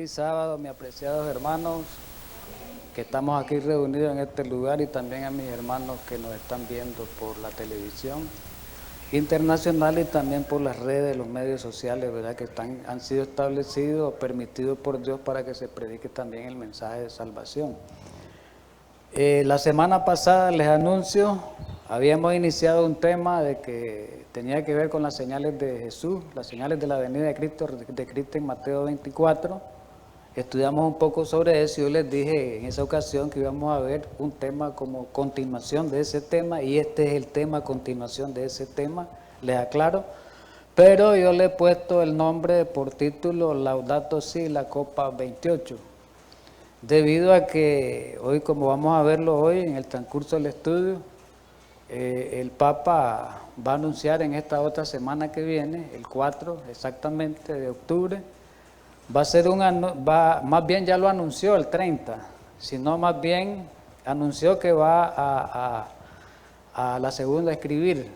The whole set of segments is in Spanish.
Feliz sábado, mis apreciados hermanos, que estamos aquí reunidos en este lugar, y también a mis hermanos que nos están viendo por la televisión internacional y también por las redes, los medios sociales, ¿verdad? Que han sido establecidos o permitidos por Dios para que se predique también el mensaje de salvación. La semana pasada les anuncio, habíamos iniciado un tema de que tenía que ver con las señales de Jesús, las señales de la venida de Cristo en Mateo 24. Estudiamos un poco sobre eso y yo les dije en esa ocasión que íbamos a ver un tema como continuación de ese tema, y este es el tema continuación de ese tema, les aclaro. Pero yo le he puesto el nombre por título Laudato Si, la Copa 28. Debido a que hoy, como vamos a verlo hoy en el transcurso del estudio, el Papa va a anunciar en esta otra semana que viene, el 4 exactamente de octubre, va a ser más bien ya lo anunció el 30, sino más bien anunció que va a la segunda, a escribir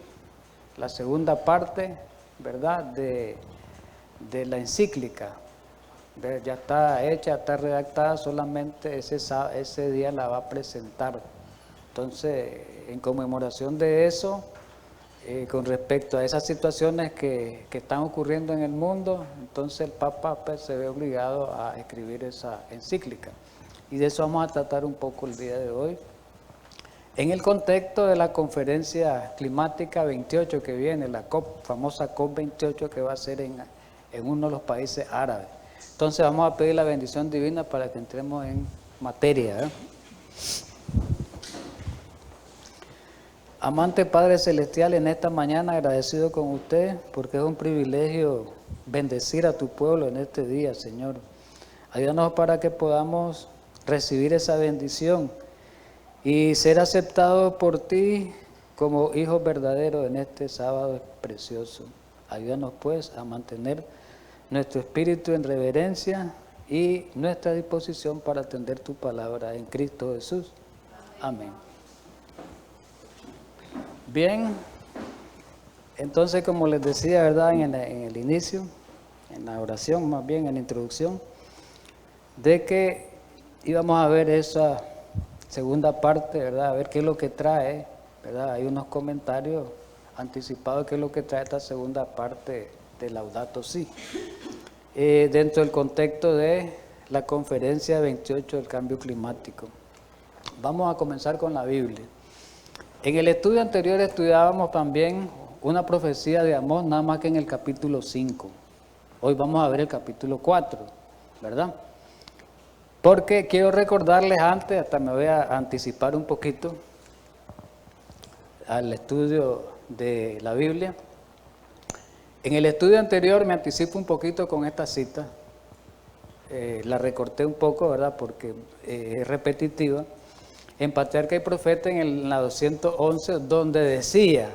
la segunda parte, ¿verdad?, de la encíclica. Ya está hecha, está redactada, solamente ese día la va a presentar. Entonces, en conmemoración de eso, con respecto a esas situaciones que están ocurriendo en el mundo, entonces el Papa pues, se ve obligado a escribir esa encíclica. Y de eso vamos a tratar un poco el día de hoy, en el contexto de la conferencia climática 28 que viene, la famosa COP28 que va a ser en uno de los países árabes. Entonces vamos a pedir la bendición divina para que entremos en materia. Amante Padre Celestial, en esta mañana agradecido con usted porque es un privilegio bendecir a tu pueblo en este día, Señor. Ayúdanos para que podamos recibir esa bendición y ser aceptados por ti como hijos verdaderos en este sábado precioso. Ayúdanos pues a mantener nuestro espíritu en reverencia y nuestra disposición para atender tu palabra en Cristo Jesús. Amén. Bien, entonces como les decía, ¿verdad?, en el inicio, en la oración, más bien en la introducción, de que íbamos a ver esa segunda parte, ¿verdad?, a ver qué es lo que trae, ¿verdad? Hay unos comentarios anticipados de qué es lo que trae esta segunda parte de Laudato Si, dentro del contexto de la conferencia 28 del cambio climático. Vamos a comenzar con la Biblia. En el estudio anterior estudiábamos también una profecía de Amós, nada más que en el capítulo 5. Hoy vamos a ver el capítulo 4, ¿verdad? Porque quiero recordarles antes, hasta me voy a anticipar un poquito al estudio de la Biblia. En el estudio anterior me anticipo un poquito con esta cita, la recorté un poco, ¿verdad?, porque es repetitiva. En Patriarca y Profeta, en la 211, donde decía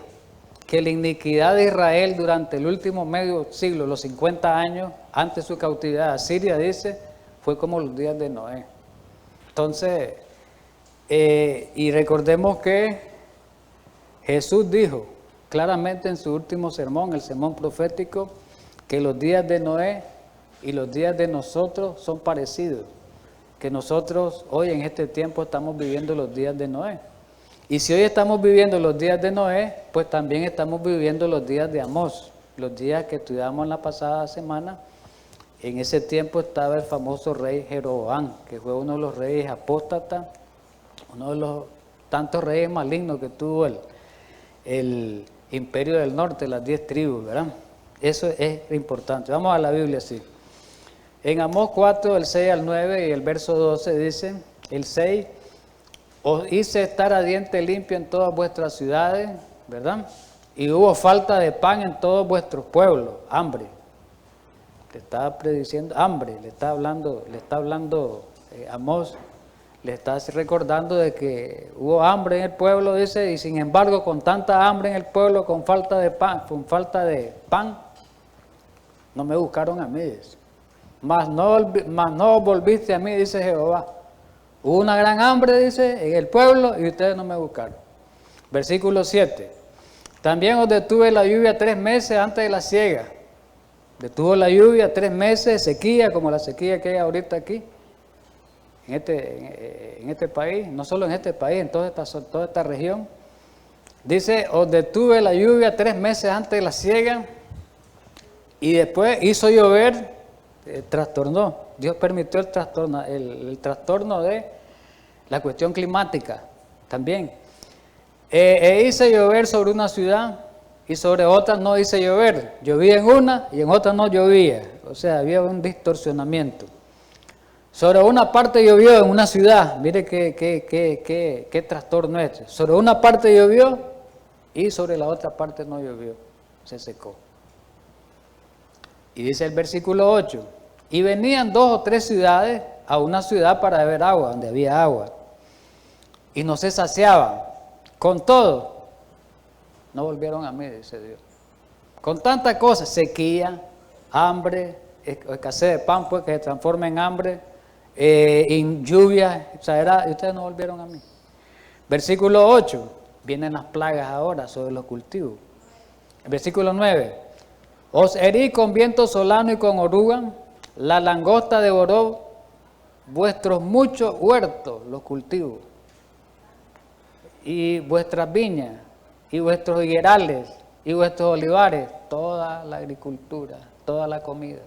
que la iniquidad de Israel durante el último medio siglo, los 50 años antes de su cautividad a Siria, dice, fue como los días de Noé. Entonces, y recordemos que Jesús dijo claramente en su último sermón, el sermón profético, que los días de Noé y los días de nosotros son parecidos, que nosotros hoy en este tiempo estamos viviendo los días de Noé. Y si hoy estamos viviendo los días de Noé, pues también estamos viviendo los días de Amós, los días que estudiamos en la pasada semana. En ese tiempo estaba el famoso rey Jeroboam, que fue uno de los reyes apóstatas, uno de los tantos reyes malignos que tuvo el imperio del norte, las 10 tribus, ¿verdad? Eso es importante. Vamos a la Biblia así. En Amós 4, el 6 al 9 y el verso 12 dice, el 6, os hice estar a diente limpio en todas vuestras ciudades, ¿verdad? Y hubo falta de pan en todos vuestros pueblos, hambre. Le estaba prediciendo hambre, le está hablando Amós, le está recordando de que hubo hambre en el pueblo, dice, y sin embargo con tanta hambre en el pueblo, con falta de pan, no me buscaron a mí, dice. Mas no volviste a mí, dice Jehová. Hubo una gran hambre, dice, en el pueblo y ustedes no me buscaron. Versículo 7. También os detuve la lluvia 3 meses antes de la siega. Detuvo la lluvia 3 meses, sequía, como la sequía que hay ahorita aquí, en este país, no solo en este país, en toda esta región. Dice, os detuve la lluvia 3 meses antes de la siega y después hizo llover, trastornó. Dios permitió el trastorno de la cuestión climática también. Hice llover sobre una ciudad y sobre otra no hice llover. Llovía en una y en otra no llovía. O sea, había un distorsionamiento. Sobre una parte llovió en una ciudad. Mire qué trastorno es. Sobre una parte llovió y sobre la otra parte no llovió. Se secó. Y dice el versículo 8. Y venían 2 o 3 ciudades a una ciudad para beber agua, donde había agua. Y no se saciaban. Con todo, no volvieron a mí, dice Dios. Con tantas cosas, sequía, hambre, escasez de pan, pues que se transforma en hambre, lluvia exagerada, y ustedes no volvieron a mí. Versículo 8, vienen las plagas ahora sobre los cultivos. Versículo 9, os herí con viento solano y con oruga, la langosta devoró vuestros muchos huertos, los cultivos, y vuestras viñas, y vuestros higuerales, y vuestros olivares, toda la agricultura, toda la comida,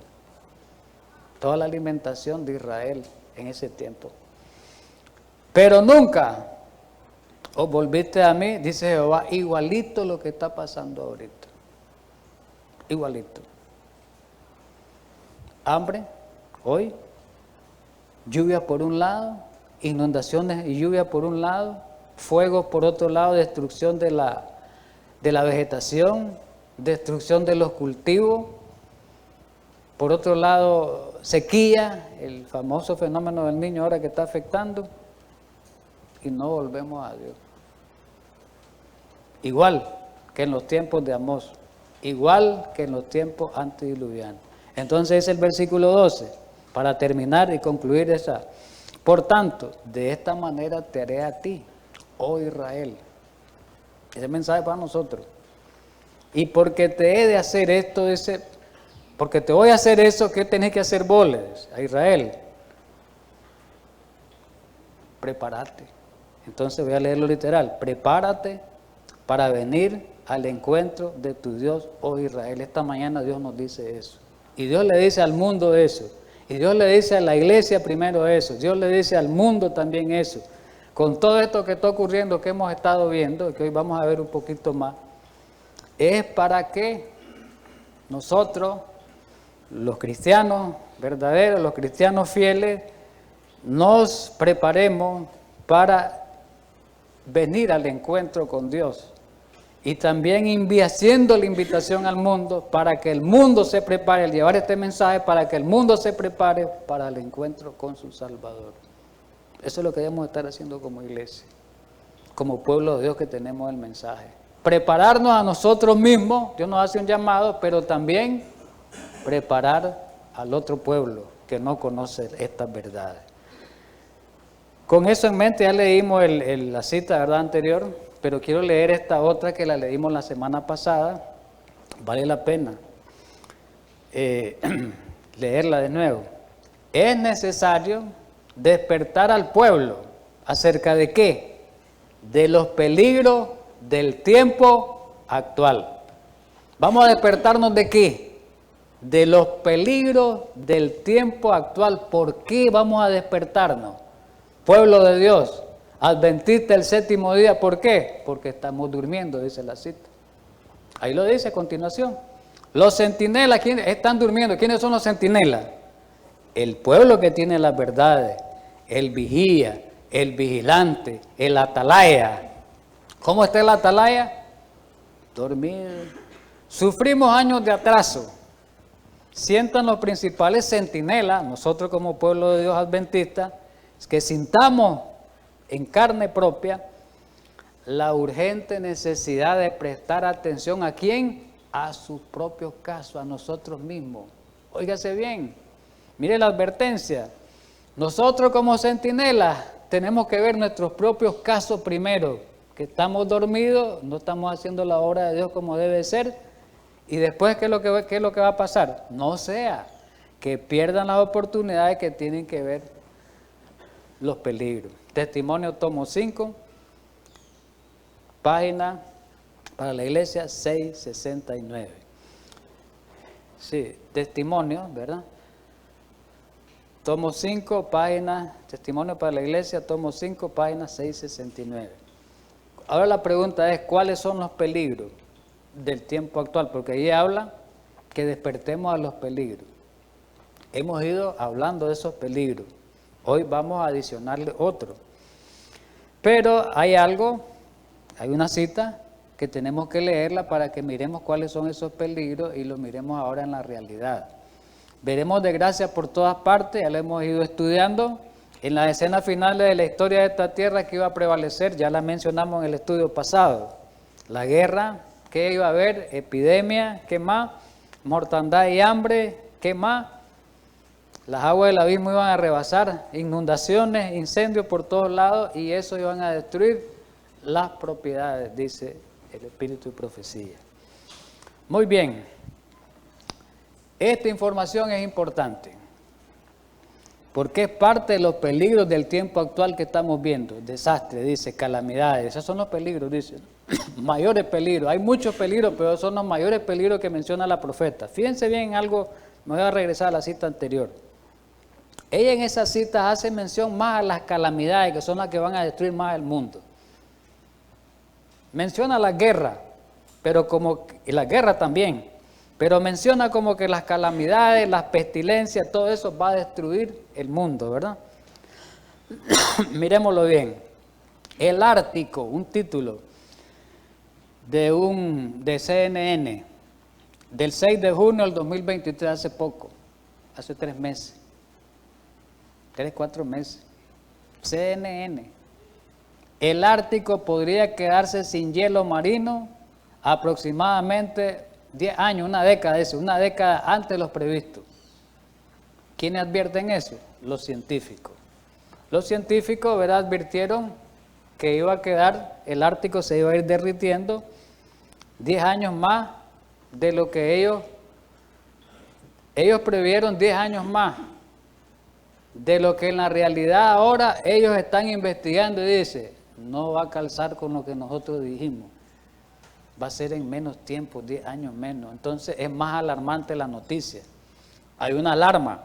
toda la alimentación de Israel en ese tiempo. Pero nunca os volviste a mí, dice Jehová, igualito lo que está pasando ahorita. Igualito. Hambre, hoy, lluvia por un lado, inundaciones y lluvia por un lado, fuego por otro lado, destrucción de la vegetación, destrucción de los cultivos, por otro lado sequía, el famoso fenómeno del Niño ahora que está afectando, y no volvemos a Dios. Igual que en los tiempos de Amós, igual que en los tiempos antediluvianos. Entonces es el versículo 12, para terminar y concluir esa. Por tanto, de esta manera te haré a ti, oh Israel. Ese mensaje para nosotros. Y porque te he de hacer esto, porque te voy a hacer eso, ¿qué tenés que hacer vos? A Israel. Prepárate. Entonces voy a leerlo literal. Prepárate para venir al encuentro de tu Dios, oh Israel. Esta mañana Dios nos dice eso. Y Dios le dice al mundo eso. Y Dios le dice a la iglesia primero eso. Dios le dice al mundo también eso. Con todo esto que está ocurriendo, que hemos estado viendo, que hoy vamos a ver un poquito más, es para que nosotros, los cristianos verdaderos, los cristianos fieles, nos preparemos para venir al encuentro con Dios. Y también haciendo la invitación al mundo para que el mundo se prepare, al llevar este mensaje, para que el mundo se prepare para el encuentro con su Salvador. Eso es lo que debemos estar haciendo como iglesia, como pueblo de Dios que tenemos el mensaje. Prepararnos a nosotros mismos, Dios nos hace un llamado, pero también preparar al otro pueblo que no conoce estas verdades. Con eso en mente ya leímos la cita, ¿verdad?, anterior, pero quiero leer esta otra que la leímos la semana pasada. Vale la pena leerla de nuevo. Es necesario despertar al pueblo. ¿Acerca de qué? De los peligros del tiempo actual. ¿Vamos a despertarnos de qué? De los peligros del tiempo actual. ¿Por qué vamos a despertarnos? Pueblo de Dios, adventista el séptimo día. ¿Por qué? Porque estamos durmiendo, dice la cita. Ahí lo dice a continuación. Los centinelas, ¿quiénes están durmiendo? ¿Quiénes son los centinelas? El pueblo que tiene las verdades, el vigía, el vigilante, el atalaya. ¿Cómo está el atalaya? Dormido. Sufrimos años de atraso. Sientan los principales centinelas, nosotros como pueblo de Dios adventista, que sintamos en carne propia la urgente necesidad de prestar atención ¿a quién? A sus propios casos, a nosotros mismos. Óigase bien, mire la advertencia. Nosotros como centinelas tenemos que ver nuestros propios casos primero, que estamos dormidos, no estamos haciendo la obra de Dios como debe ser, Y después, ¿qué es lo que va a pasar? No sea que pierdan las oportunidades que tienen que ver los peligros. Testimonio tomo 5, página para la iglesia 669. Sí, testimonio, ¿verdad? Tomo 5, página, testimonio para la iglesia, tomo 5, página 669. Ahora la pregunta es, ¿cuáles son los peligros del tiempo actual? Porque ahí habla que despertemos a los peligros. Hemos ido hablando de esos peligros. Hoy vamos a adicionarle otro. Pero hay algo, hay una cita que tenemos que leerla para que miremos cuáles son esos peligros y los miremos ahora en la realidad. Veremos desgracia por todas partes, ya lo hemos ido estudiando. En las escenas finales de la historia de esta tierra que iba a prevalecer, ya la mencionamos en el estudio pasado. La guerra, ¿qué iba a haber? Epidemia, ¿qué más? Mortandad y hambre, ¿qué más? Las aguas del abismo iban a rebasar, inundaciones, incendios por todos lados, y eso iban a destruir las propiedades, dice el Espíritu y Profecía. Muy bien, esta información es importante, porque es parte de los peligros del tiempo actual que estamos viendo. Desastre, dice, calamidades, esos son los peligros, dice, mayores peligros. Hay muchos peligros, pero son los mayores peligros que menciona la profeta. Fíjense bien en algo, me voy a regresar a la cita anterior. Ella en esa cita hace mención más a las calamidades, que son las que van a destruir más el mundo. Menciona la guerra, pero y la guerra también, pero menciona como que las calamidades, las pestilencias, todo eso va a destruir el mundo, ¿verdad? Miremoslo bien. El Ártico, un título de CNN, del 6 de junio del 2023, hace poco, hace 3 meses. 3, 4 meses. CNN. El Ártico podría quedarse sin hielo marino aproximadamente 10 años, una década antes de los previstos. ¿Quiénes advierten eso? Los científicos. Los científicos, ¿verdad?, advirtieron que iba a quedar, el Ártico se iba a ir derritiendo 10 años más de lo que ellos previeron, 10 años más de lo que en la realidad ahora ellos están investigando, y dice, no va a calzar con lo que nosotros dijimos, va a ser en menos tiempo, 10 años menos. Entonces es más alarmante la noticia, hay una alarma.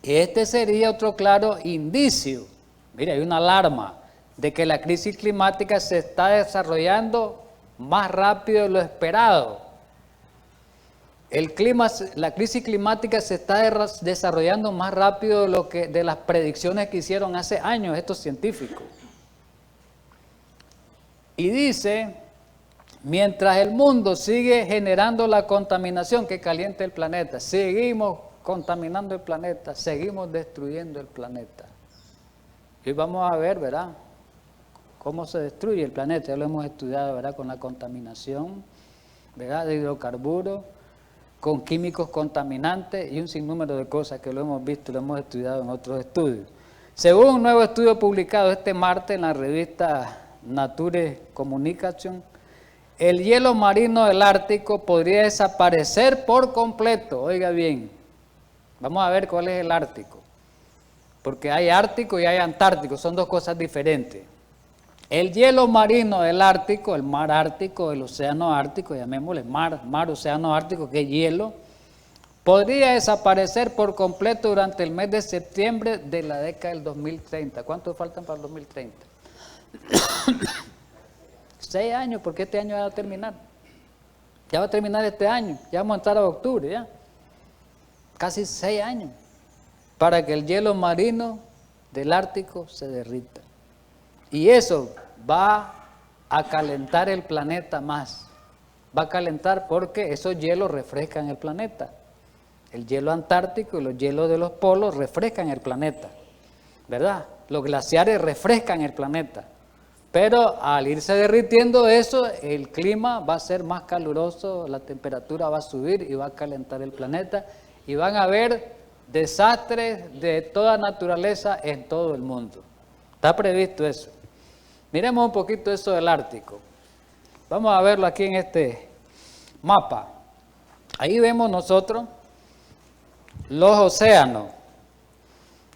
Este sería otro claro indicio, mire, hay una alarma de que la crisis climática se está desarrollando más rápido de lo esperado. La crisis climática se está desarrollando más rápido de las predicciones que hicieron hace años estos científicos. Y dice, mientras el mundo sigue generando la contaminación que calienta el planeta, seguimos contaminando el planeta, seguimos destruyendo el planeta. Y vamos a ver, ¿verdad?, cómo se destruye el planeta. Ya lo hemos estudiado, ¿verdad?, con la contaminación, ¿verdad?, de hidrocarburos, con químicos contaminantes y un sinnúmero de cosas que lo hemos visto, lo hemos estudiado en otros estudios. Según un nuevo estudio publicado este martes en la revista Nature Communication, el hielo marino del Ártico podría desaparecer por completo. Oiga bien, vamos a ver cuál es el Ártico, porque hay Ártico y hay Antártico, son dos cosas diferentes. El hielo marino del Ártico, el mar Ártico, el océano Ártico, llamémosle mar océano Ártico, que es hielo, podría desaparecer por completo durante el mes de septiembre de la década del 2030. ¿Cuántos faltan para el 2030? 6 años, porque este año va a terminar. Ya va a terminar este año, ya vamos a entrar a octubre, ya. Casi 6 años para que el hielo marino del Ártico se derrita. Y eso va a calentar el planeta más. Va a calentar porque esos hielos refrescan el planeta. El hielo antártico y los hielos de los polos refrescan el planeta, ¿verdad? Los glaciares refrescan el planeta. Pero al irse derritiendo eso, el clima va a ser más caluroso, la temperatura va a subir y va a calentar el planeta. Y van a haber desastres de toda naturaleza en todo el mundo. Está previsto eso. Miremos un poquito eso del Ártico. Vamos a verlo aquí en este mapa. Ahí vemos nosotros los océanos.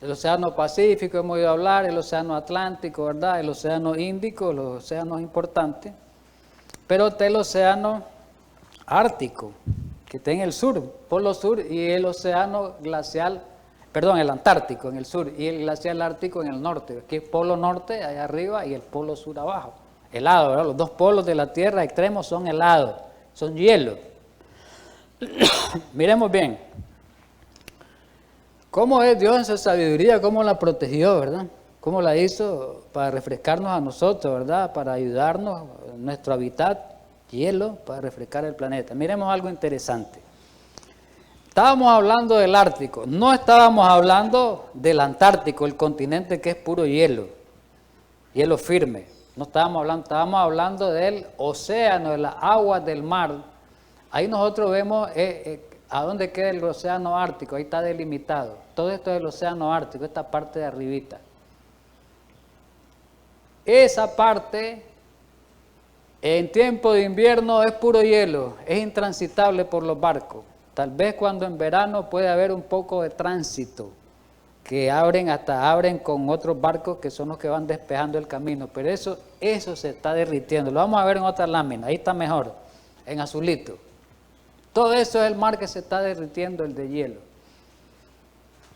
El océano Pacífico hemos oído hablar, el océano Atlántico, ¿verdad? El océano Índico, los océanos importantes. Pero está el océano Ártico, que está en el sur, Polo Sur, y el océano glacial, perdón, el Antártico en el sur, y el glacial Ártico en el norte. Aquí es Polo Norte allá arriba y el Polo Sur abajo. Helado, ¿verdad? Los dos polos de la Tierra extremos son helados, son hielo. Miremos bien. ¿Cómo es Dios en su sabiduría? ¿Cómo la protegió, verdad? ¿Cómo la hizo para refrescarnos a nosotros, verdad? Para ayudarnos, nuestro hábitat, hielo, para refrescar el planeta. Miremos algo interesante. Estábamos hablando del Ártico, no estábamos hablando del Antártico, el continente que es puro hielo, hielo firme. No estábamos hablando del océano, de las aguas del mar. Ahí nosotros vemos a dónde queda el océano Ártico, ahí está delimitado. Todo esto es el océano Ártico, esta parte de arribita. Esa parte, en tiempo de invierno, es puro hielo, es intransitable por los barcos. Tal vez cuando en verano puede haber un poco de tránsito, que abren con otros barcos que son los que van despejando el camino, pero eso se está derritiendo. Lo vamos a ver en otra lámina, ahí está mejor, en azulito. Todo eso es el mar que se está derritiendo, el de hielo.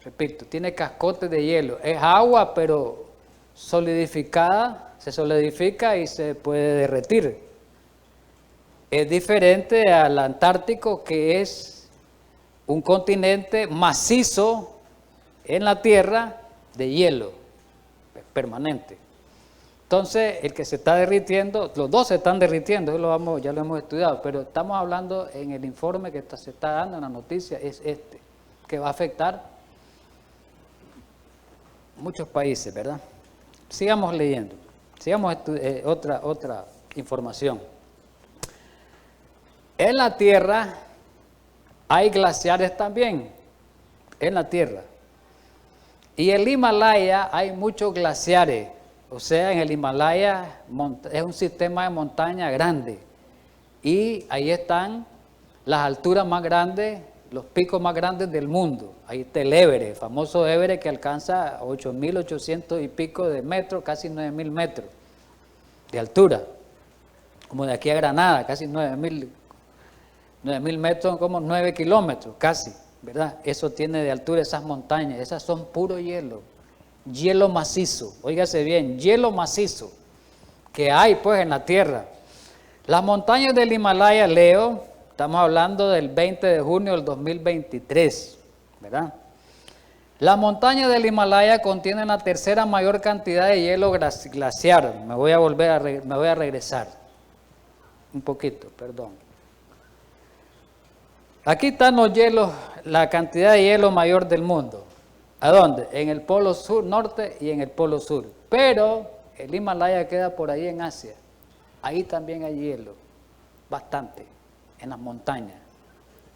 Repito, tiene cascotes de hielo. Es agua, pero solidificada, se solidifica y se puede derretir. Es diferente al Antártico, que es un continente macizo en la Tierra de hielo, permanente. Entonces, el que se está derritiendo, los dos se están derritiendo, ya lo hemos estudiado, pero estamos hablando en el informe que se está dando en la noticia, es que va a afectar muchos países, ¿verdad? Sigamos leyendo, sigamos otra información. En la Tierra hay glaciares también, en la Tierra. Y en el Himalaya hay muchos glaciares. O sea, en el Himalaya es un sistema de montaña grande y ahí están las alturas más grandes, los picos más grandes del mundo. Ahí está el Everest, el famoso Everest que alcanza 8.800 y pico de metros, casi 9.000 metros de altura. Como de aquí a Granada, casi 9.000 metros, como 9 kilómetros, casi, ¿verdad? Eso tiene de altura esas montañas, esas son puro hielo. Hielo macizo, óigase bien, hielo macizo que hay pues en la Tierra. Las montañas del Himalaya, Leo, estamos hablando del 20 de junio del 2023, ¿verdad? Las montañas del Himalaya contienen la tercera mayor cantidad de hielo glaciar. Me voy a regresar un poquito, perdón. Aquí están los hielos, la cantidad de hielo mayor del mundo. ¿A dónde? En el polo sur, norte y en el polo sur. Pero el Himalaya queda por ahí en Asia. Ahí también hay hielo, bastante, en las montañas.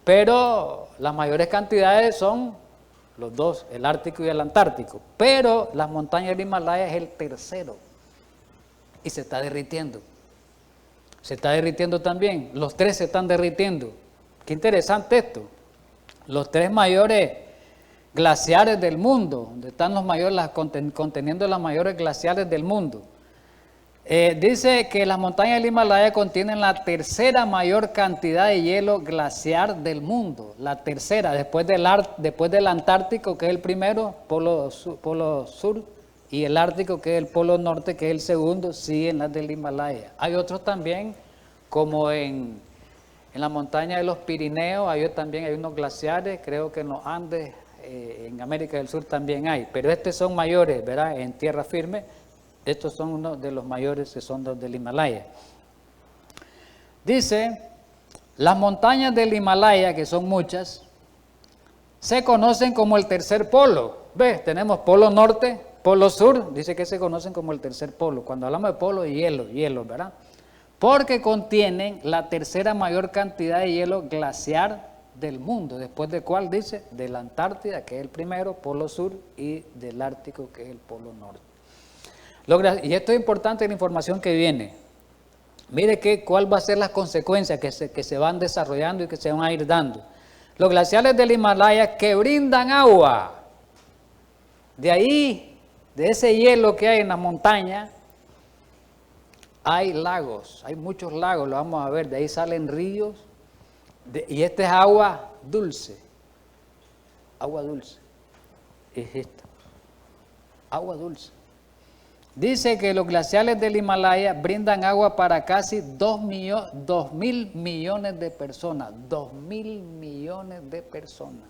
Pero las mayores cantidades son los dos, el Ártico y el Antártico. Pero las montañas del Himalaya es el tercero. Y se está derritiendo. Se está derritiendo también. Los tres se están derritiendo. Qué interesante esto. Los tres mayores glaciares del mundo, donde están los mayores, conteniendo las mayores glaciares del mundo. Dice que las montañas del Himalaya contienen la tercera mayor cantidad de hielo glaciar del mundo. La tercera, después del Antártico, que es el primero, polo sur, y el Ártico, que es el polo norte, que es el segundo, siguen las del Himalaya. Hay otros también, como en la montaña de los Pirineos, también hay unos glaciares, creo que en los Andes, en América del Sur también hay, pero estos son mayores, ¿verdad? En tierra firme, estos son uno de los mayores que son los del Himalaya. Dice, las montañas del Himalaya, que son muchas, se conocen como el tercer polo. ¿Ves? Tenemos polo norte, polo sur, dice que se conocen como el tercer polo. Cuando hablamos de polo, hielo, ¿verdad? Porque contienen la tercera mayor cantidad de hielo glaciar del mundo. ¿Después de cuál? Dice, de la Antártida, que es el primero, polo sur, y del Ártico, que es el polo norte. Y esto es importante, la información que viene. Mire cuál va a ser las consecuencias que se van desarrollando y que se van a ir dando. Los glaciares del Himalaya que brindan agua, de ahí, de ese hielo que hay en la montaña, hay lagos, hay muchos lagos, lo vamos a ver, de ahí salen ríos, y esta es agua dulce, es esta, agua dulce. Dice que los glaciares del Himalaya brindan agua para casi 2.000 millones de personas. 2.000 millones de personas.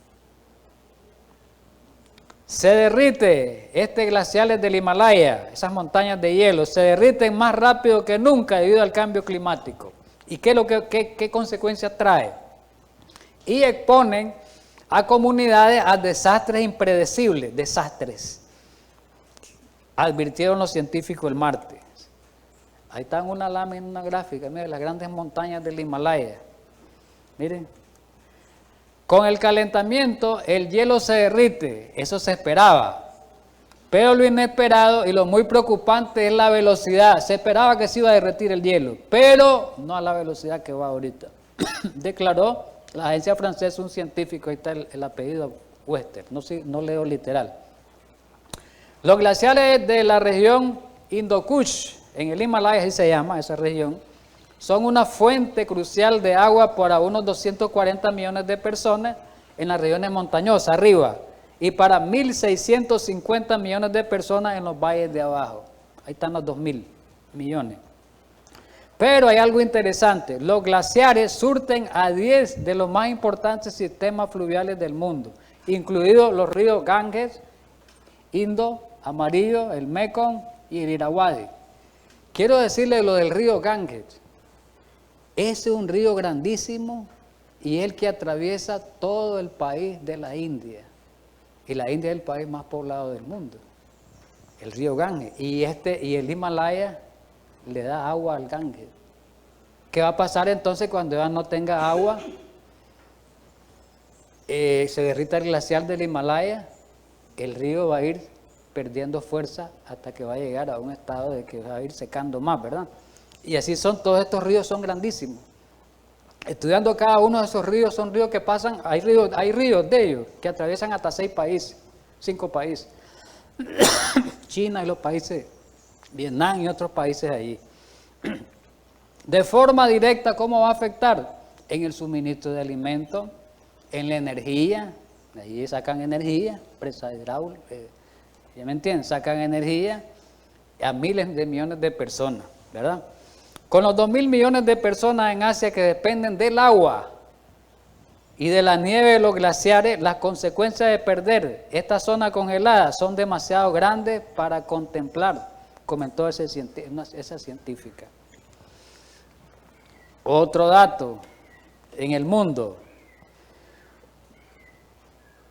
Se derrite este glaciares del Himalaya, esas montañas de hielo, se derriten más rápido que nunca debido al cambio climático. ¿Y qué consecuencias trae? Y exponen a comunidades a desastres impredecibles, desastres. Advirtieron los científicos el martes. Ahí está una lámina, una gráfica, miren las grandes montañas del Himalaya. Miren, con el calentamiento el hielo se derrite, eso se esperaba. Pero lo inesperado y lo muy preocupante es la velocidad. Se esperaba que se iba a derretir el hielo, pero no a la velocidad que va ahorita. Declaró la agencia francesa un científico, ahí está el apellido Wester, no leo literal. Los glaciares de la región Hindu-Kush, en el Himalaya, así se llama esa región, son una fuente crucial de agua para unos 240 millones de personas en las regiones montañosas, arriba, y para 1.650 millones de personas en los valles de abajo. Ahí están los 2.000 millones. Pero hay algo interesante, los glaciares surten a 10 de los más importantes sistemas fluviales del mundo, incluidos los ríos Ganges, Indo, Amarillo, el Mekong y el Irrawaddy. Quiero decirle lo del río Ganges. Ese es un río grandísimo y el que atraviesa todo el país de la India. Y la India es el país más poblado del mundo. El río Ganges. Y el Himalaya le da agua al Ganges. ¿Qué va a pasar entonces cuando ya no tenga agua? Se derrita el glaciar del Himalaya, el río va a ir perdiendo fuerza hasta que va a llegar a un estado de que va a ir secando más, ¿verdad? Y así son, todos estos ríos son grandísimos. Estudiando cada uno de esos ríos, son ríos que pasan, hay ríos de ellos que atraviesan hasta 5 países. China y los países, Vietnam y otros países allí. De forma directa, ¿cómo va a afectar? En el suministro de alimentos, en la energía, de ahí sacan energía, presa hidráulica, ¿ya me entienden? Sacan energía a miles de millones de personas, ¿verdad? Con los 2.000 millones de personas en Asia que dependen del agua y de la nieve de los glaciares, las consecuencias de perder esta zona congelada son demasiado grandes para contemplar, comentó esa científica. Otro dato, en el mundo,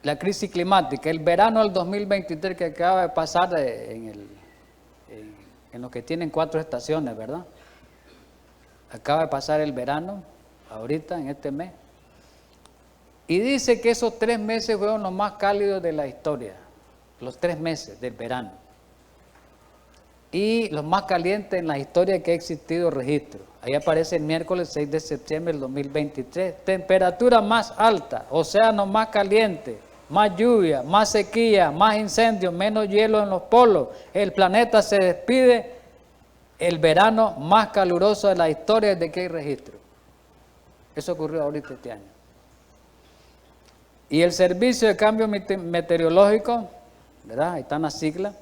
la crisis climática, el verano del 2023 que acaba de pasar en lo que tienen 4 estaciones, ¿verdad? Acaba de pasar el verano, ahorita en este mes, y dice que esos 3 meses fueron los más cálidos de la historia, los 3 meses del verano, y los más calientes en la historia que ha existido registro. Ahí aparece el miércoles 6 de septiembre del 2023, temperatura más alta, océano más caliente, más lluvia, más sequía, más incendios, menos hielo en los polos. El planeta se despide el verano más caluroso de la historia desde que hay registro. Eso ocurrió ahorita este año. Y el Servicio de Cambio Meteorológico, ¿verdad? Ahí están las siglas,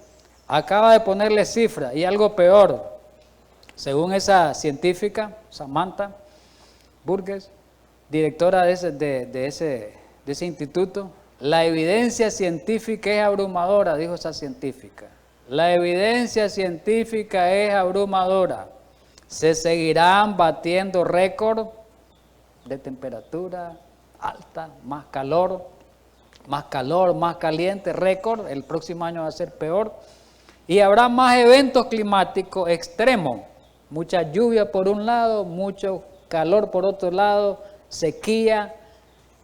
acaba de ponerle cifra y algo peor. Según esa científica, Samantha Burgess, directora de ese instituto, la evidencia científica es abrumadora, dijo esa científica. La evidencia científica es abrumadora. Se seguirán batiendo récords de temperatura alta, más calor, más caliente, récord. El próximo año va a ser peor. Y habrá más eventos climáticos extremos. Mucha lluvia por un lado, mucho calor por otro lado, sequía,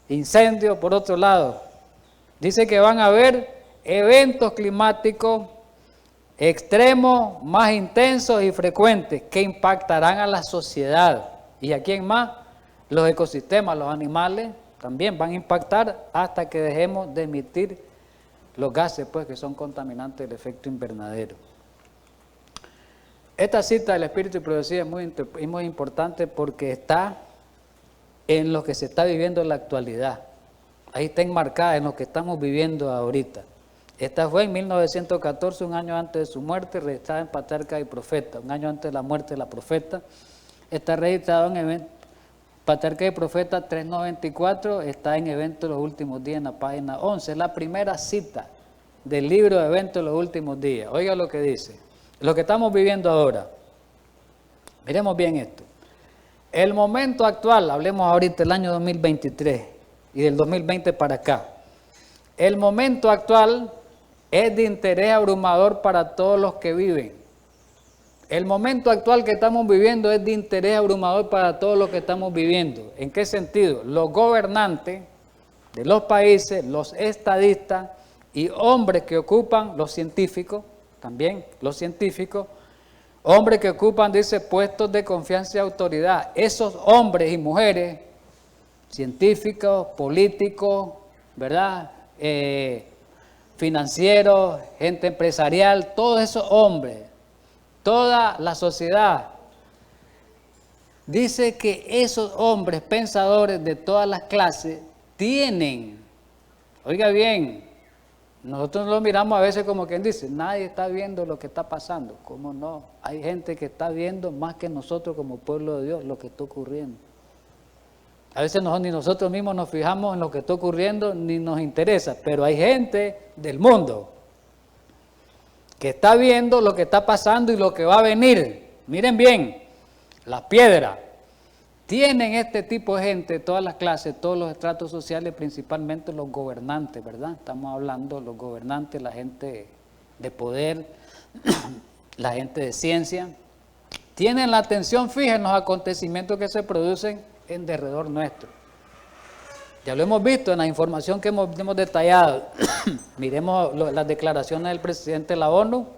incendio por otro lado. Dice que van a haber eventos climáticos extremos, más intensos y frecuentes, que impactarán a la sociedad. ¿Y a quién más? Los ecosistemas, los animales, también van a impactar hasta que dejemos de emitir los gases, pues, que son contaminantes del efecto invernadero. Esta cita del Espíritu y Profecía es muy importante porque está en lo que se está viviendo en la actualidad. Ahí está enmarcada en lo que estamos viviendo ahorita. Esta fue en 1914, un año antes de su muerte, registrada en Patriarca y Profeta, un año antes de la muerte de la profeta. Está registrado en Patriarca y Profeta 394, está en Eventos de los Últimos Días en la página 11. Es la primera cita del libro de Eventos de los Últimos Días. Oiga lo que dice, lo que estamos viviendo ahora. Miremos bien esto. El momento actual, hablemos ahorita del año 2023 y del 2020 para acá. El momento actual es de interés abrumador para todos los que viven. El momento actual que estamos viviendo es de interés abrumador para todos los que estamos viviendo. ¿En qué sentido? Los gobernantes de los países, los estadistas y hombres que ocupan, los científicos, también los científicos, hombres que ocupan, dice, puestos de confianza y autoridad. Esos hombres y mujeres, científicos, políticos, ¿verdad? Financieros, gente empresarial, todos esos hombres, toda la sociedad, dice que esos hombres pensadores de todas las clases tienen, oiga bien, nosotros lo miramos a veces como quien dice, nadie está viendo lo que está pasando. ¿Cómo no? Hay gente que está viendo más que nosotros como pueblo de Dios lo que está ocurriendo. A veces ni nosotros mismos nos fijamos en lo que está ocurriendo, ni nos interesa, pero hay gente del mundo que está viendo lo que está pasando y lo que va a venir. Miren bien, las piedras. Tienen este tipo de gente, todas las clases, todos los estratos sociales, principalmente los gobernantes, ¿verdad? Estamos hablando de los gobernantes, la gente de poder, la gente de ciencia. Tienen la atención fija en los acontecimientos que se producen en derredor nuestro. Ya lo hemos visto en la información que hemos detallado. Miremos las declaraciones del presidente de la ONU.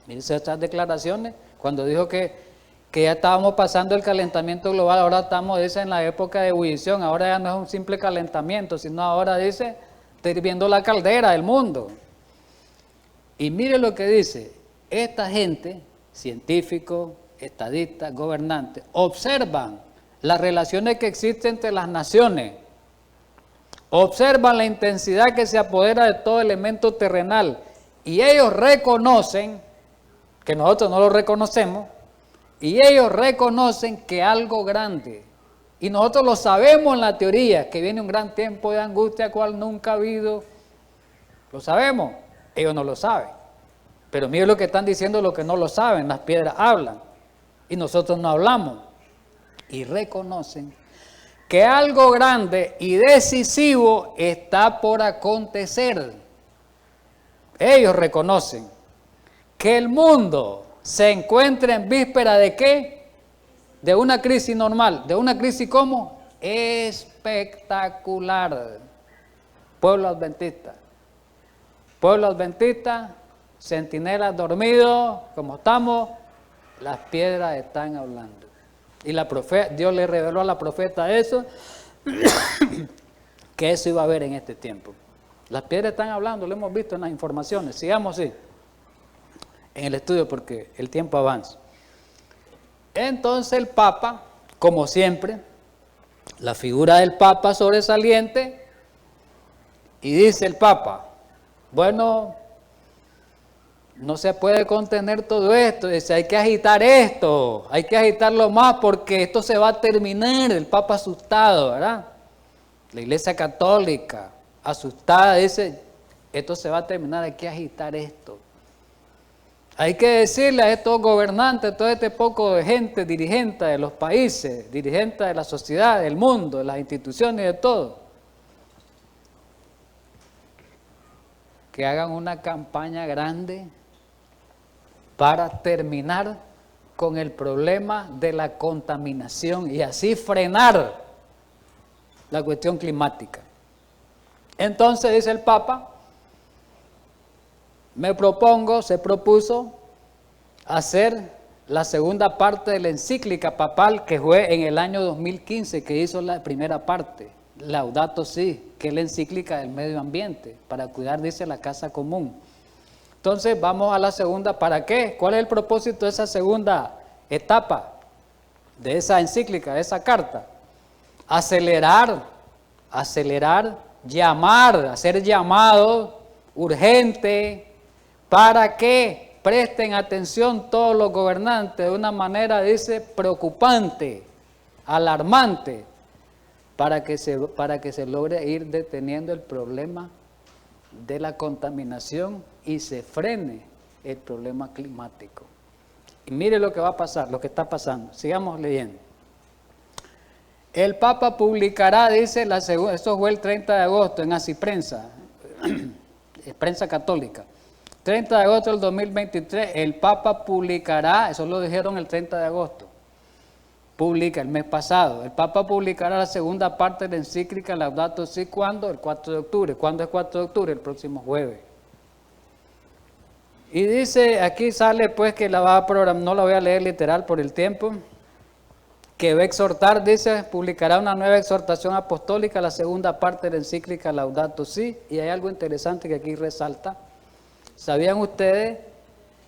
Mírense estas declaraciones, cuando dijo que ya estábamos pasando el calentamiento global, ahora estamos, dice, en la época de ebullición, ahora ya no es un simple calentamiento, sino ahora, dice, está hirviendo la caldera del mundo. Y mire lo que dice, esta gente, científicos, estadistas, gobernantes, observan las relaciones que existen entre las naciones, observan la intensidad que se apodera de todo elemento terrenal, y ellos reconocen, que nosotros no lo reconocemos, y ellos reconocen que algo grande, y nosotros lo sabemos en la teoría, que viene un gran tiempo de angustia cual nunca ha habido, lo sabemos, ellos no lo saben, pero miren lo que están diciendo, lo que no lo saben, las piedras hablan, y nosotros no hablamos, y reconocen que algo grande y decisivo está por acontecer. Ellos reconocen que el mundo se encuentra en víspera de ¿qué? De una crisis normal. ¿De una crisis cómo? Espectacular. Pueblo adventista. Pueblo adventista, centinelas dormidos, como estamos, las piedras están hablando. Y Dios le reveló a la profeta eso, que eso iba a haber en este tiempo. Las piedras están hablando, lo hemos visto en las informaciones. Sigamos así en el estudio porque el tiempo avanza. Entonces el Papa, como siempre, la figura del Papa sobresaliente, y dice el Papa, bueno, no se puede contener todo esto, dice, hay que agitar esto, hay que agitarlo más porque esto se va a terminar. El Papa asustado, ¿verdad? La Iglesia Católica asustada dice, esto se va a terminar, hay que agitar esto. Hay que decirle a estos gobernantes, todo este poco de gente, dirigentes de los países, dirigentes de la sociedad, del mundo, de las instituciones y de todo, que hagan una campaña grande para terminar con el problema de la contaminación y así frenar la cuestión climática. Entonces dice el Papa, se propuso hacer la segunda parte de la encíclica papal que fue en el año 2015, que hizo la primera parte, Laudato Si, que es la encíclica del medio ambiente, para cuidar, dice, la casa común. Entonces vamos a la segunda, ¿para qué? ¿Cuál es el propósito de esa segunda etapa, de esa encíclica, de esa carta? Acelerar, hacer llamado urgente para que presten atención todos los gobernantes de una manera, dice, preocupante, alarmante, para que se logre ir deteniendo el problema de la contaminación y se frene el problema climático. Y mire lo que va a pasar, lo que está pasando. Sigamos leyendo. El Papa publicará, dice, esto fue el 30 de agosto en Así Prensa, prensa católica. 30 de agosto del 2023, el Papa publicará, eso lo dijeron el 30 de agosto, publica el mes pasado, el Papa publicará la segunda parte de la encíclica Laudato Si, ¿cuándo? El 4 de octubre. ¿Cuándo es 4 de octubre? El próximo jueves. Y dice, aquí sale pues que la va a programar, no la voy a leer literal por el tiempo, que va a exhortar, dice, publicará una nueva exhortación apostólica, la segunda parte de la encíclica Laudato Si, y hay algo interesante que aquí resalta. ¿Sabían ustedes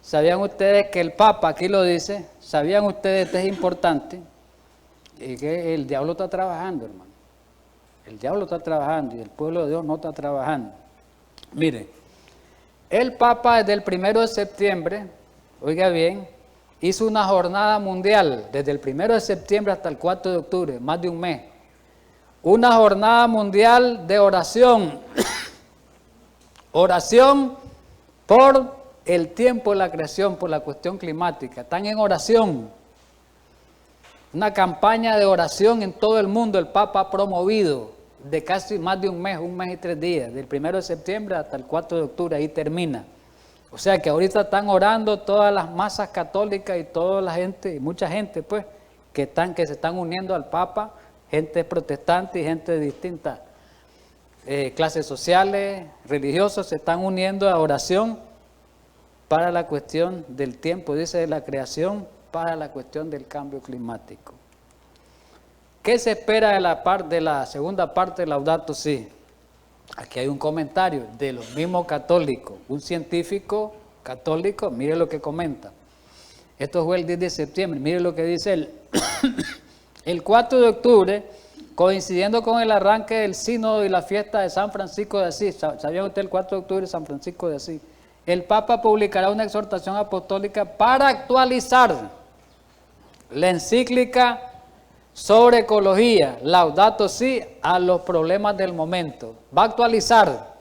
que el Papa, aquí lo dice, sabían ustedes, esto es importante, y que el diablo está trabajando, hermano? El diablo está trabajando y el pueblo de Dios no está trabajando. Mire, el Papa desde el 1 de septiembre, oiga bien, hizo una jornada mundial desde el 1 de septiembre hasta el 4 de octubre, más de un mes. Una jornada mundial de oración. Oración por el tiempo de la creación, por la cuestión climática. Están en oración. Una campaña de oración en todo el mundo el Papa ha promovido de casi más de un mes y 3 días, del 1 de septiembre hasta el 4 de octubre, ahí termina. O sea que ahorita están orando todas las masas católicas y toda la gente, y mucha gente pues, que se están uniendo al Papa, gente protestante y gente de distintas clases sociales, religiosos, se están uniendo a oración para la cuestión del tiempo, dice, de la creación, para la cuestión del cambio climático. ¿Qué se espera de la segunda parte de Laudato Si? Aquí hay un comentario de los mismos católicos, un científico católico, mire lo que comenta. Esto fue el 10 de septiembre, mire lo que dice él. El 4 de octubre, coincidiendo con el arranque del sínodo y la fiesta de San Francisco de Asís, ¿sabían ustedes el 4 de octubre San Francisco de Asís? El Papa publicará una exhortación apostólica para actualizar la encíclica sobre ecología, Laudato Si, a los problemas del momento. Va a actualizar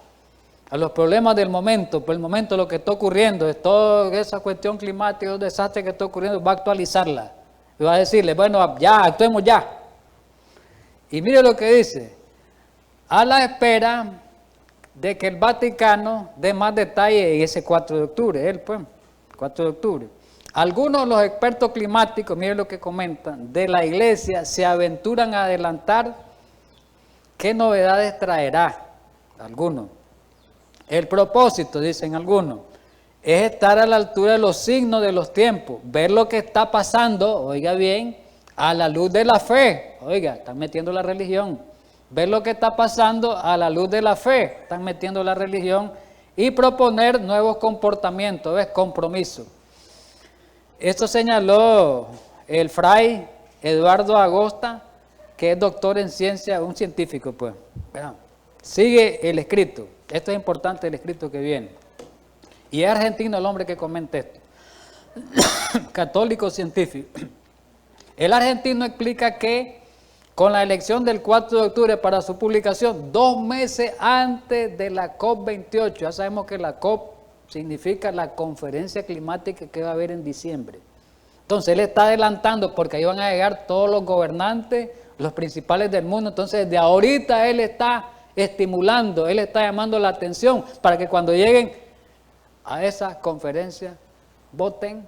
a los problemas del momento, por el momento lo que está ocurriendo, es toda esa cuestión climática, el desastre que está ocurriendo, va a actualizarla. Y va a decirle, bueno, ya, actuemos ya. Y mire lo que dice, a la espera de que el Vaticano dé más detalles en ese 4 de octubre, 4 de octubre. Algunos de los expertos climáticos, miren lo que comentan, de la Iglesia se aventuran a adelantar qué novedades traerá. Algunos. El propósito, dicen algunos, es estar a la altura de los signos de los tiempos, ver lo que está pasando, oiga bien, a la luz de la fe. Oiga, están metiendo la religión. Ver lo que está pasando a la luz de la fe, están metiendo la religión, y proponer nuevos comportamientos, ¿ves? Compromiso. Esto señaló el fray Eduardo Agosta, que es doctor en ciencia, un científico, pues. Sigue el escrito, esto es importante, el escrito que viene. Y es argentino el hombre que comenta esto, católico científico. El argentino explica que con la elección del 4 de octubre para su publicación, 2 meses antes de la COP28, ya sabemos que la COP significa la conferencia climática que va a haber en diciembre. Entonces él está adelantando porque ahí van a llegar todos los gobernantes, los principales del mundo. Entonces de ahorita él está estimulando, él está llamando la atención para que cuando lleguen a esa conferencia voten